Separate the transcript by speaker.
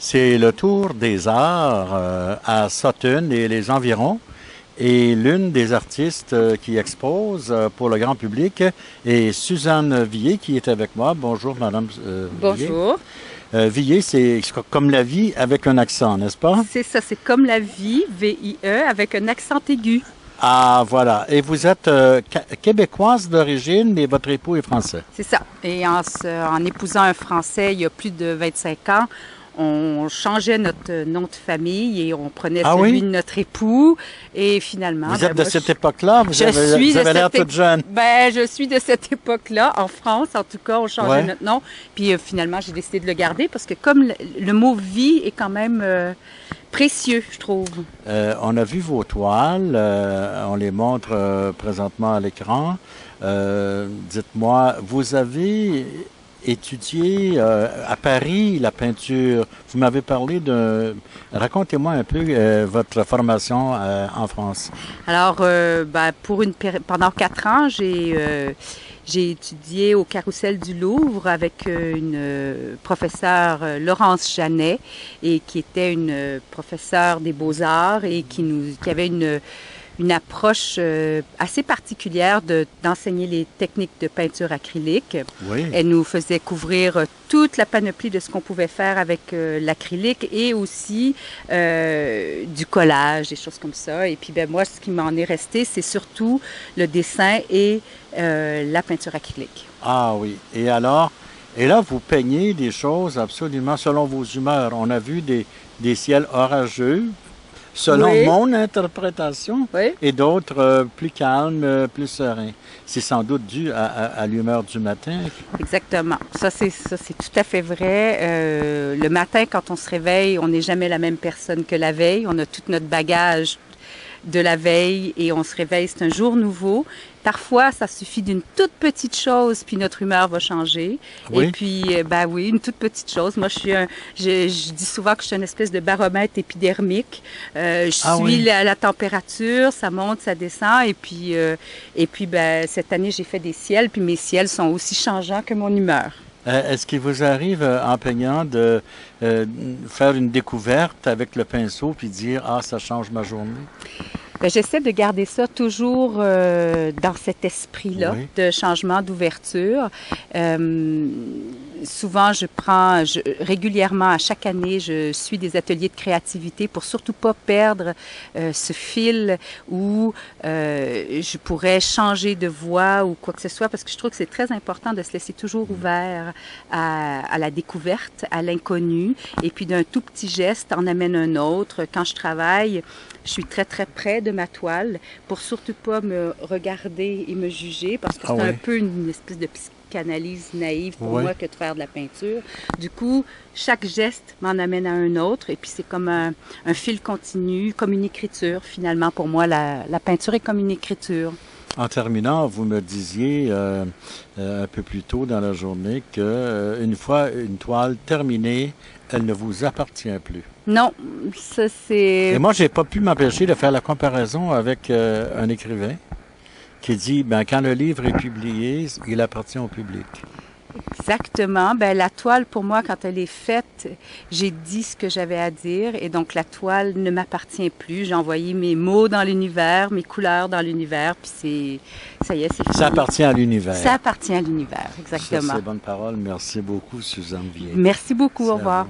Speaker 1: C'est le tour des arts à Sutton et les environs. Et l'une des artistes qui expose pour le grand public est Suzanne Villers qui est avec moi. Bonjour, Madame Villers.
Speaker 2: Bonjour.
Speaker 1: Villers, c'est comme la vie avec un accent, n'est-ce pas?
Speaker 2: C'est ça, c'est comme la vie, V-I-E, avec un accent aigu.
Speaker 1: Ah, voilà. Et vous êtes québécoise d'origine et votre époux est français.
Speaker 2: C'est ça. Et en épousant un Français il y a plus de 25 ans, on changeait notre nom de famille et on prenait celui de notre époux. Et finalement...
Speaker 1: Vous êtes de cette époque-là? Vous avez l'air toute jeune.
Speaker 2: Ben, je suis de cette époque-là. En France, en tout cas, on changeait notre nom. Puis finalement, j'ai décidé de le garder parce que comme le mot « vie » est quand même précieux, je trouve.
Speaker 1: On a vu vos toiles. On les montre présentement à l'écran. Dites-moi, vous avez étudié à Paris la peinture. Vous m'avez parlé de... Racontez-moi un peu votre formation en France.
Speaker 2: Alors, pendant 4 ans, j'ai étudié au Carrousel du Louvre avec une professeure, Laurence Janet, et qui était une professeure des Beaux-Arts et qui avait une approche assez particulière d'enseigner les techniques de peinture acrylique.
Speaker 1: Oui.
Speaker 2: Elle nous faisait couvrir toute la panoplie de ce qu'on pouvait faire avec l'acrylique et aussi du collage, des choses comme ça. Et puis moi, ce qui m'en est resté, c'est surtout le dessin et la peinture acrylique.
Speaker 1: Ah oui. Et alors, là, vous peignez des choses absolument selon vos humeurs. On a vu des ciels orageux, selon mon interprétation, et d'autres plus calmes, plus sereins. C'est sans doute dû à l'humeur du matin.
Speaker 2: Exactement. Ça, c'est tout à fait vrai. Le matin, quand on se réveille, on n'est jamais la même personne que la veille. On a tout notre bagage de la veille et on se réveille, c'est un jour nouveau. Parfois, ça suffit d'une toute petite chose, puis notre humeur va changer. Oui. Et puis, une toute petite chose. Moi, je dis souvent que je suis une espèce de baromètre épidermique. Je suis la température, ça monte, ça descend. Et puis, cette année, j'ai fait des ciels, puis mes ciels sont aussi changeants que mon humeur.
Speaker 1: Est-ce qu'il vous arrive, en peignant, de faire une découverte avec le pinceau puis dire « Ah, ça change ma journée ».
Speaker 2: J'essaie de garder ça toujours dans cet esprit-là de changement, d'ouverture. Souvent, régulièrement, à chaque année, je suis des ateliers de créativité pour surtout pas perdre ce fil où je pourrais changer de voix ou quoi que ce soit, parce que je trouve que c'est très important de se laisser toujours ouvert à la découverte, à l'inconnu, et puis d'un tout petit geste en amène un autre. Quand je travaille, je suis très, très près de ma toile pour surtout pas me regarder et me juger parce que c'est un peu une espèce de psychanalyse naïve pour moi que de faire de la peinture. Du coup, chaque geste m'en amène à un autre et puis c'est comme un fil continu, comme une écriture finalement. Pour moi, la peinture est comme une écriture.
Speaker 1: En terminant, vous me disiez un peu plus tôt dans la journée qu'une fois une toile terminée, elle ne vous appartient plus.
Speaker 2: Non, ça c'est...
Speaker 1: Et moi, j'ai pas pu m'empêcher de faire la comparaison avec un écrivain qui dit, quand le livre est publié, il appartient au public.
Speaker 2: Exactement. La toile, pour moi, quand elle est faite, j'ai dit ce que j'avais à dire et donc la toile ne m'appartient plus. J'ai envoyé mes mots dans l'univers, mes couleurs dans l'univers, puis ça y est, c'est fini.
Speaker 1: Ça appartient à l'univers.
Speaker 2: Ça appartient à l'univers, exactement.
Speaker 1: C'est bonne parole. Merci beaucoup, Suzanne Villers.
Speaker 2: Merci beaucoup. Au revoir.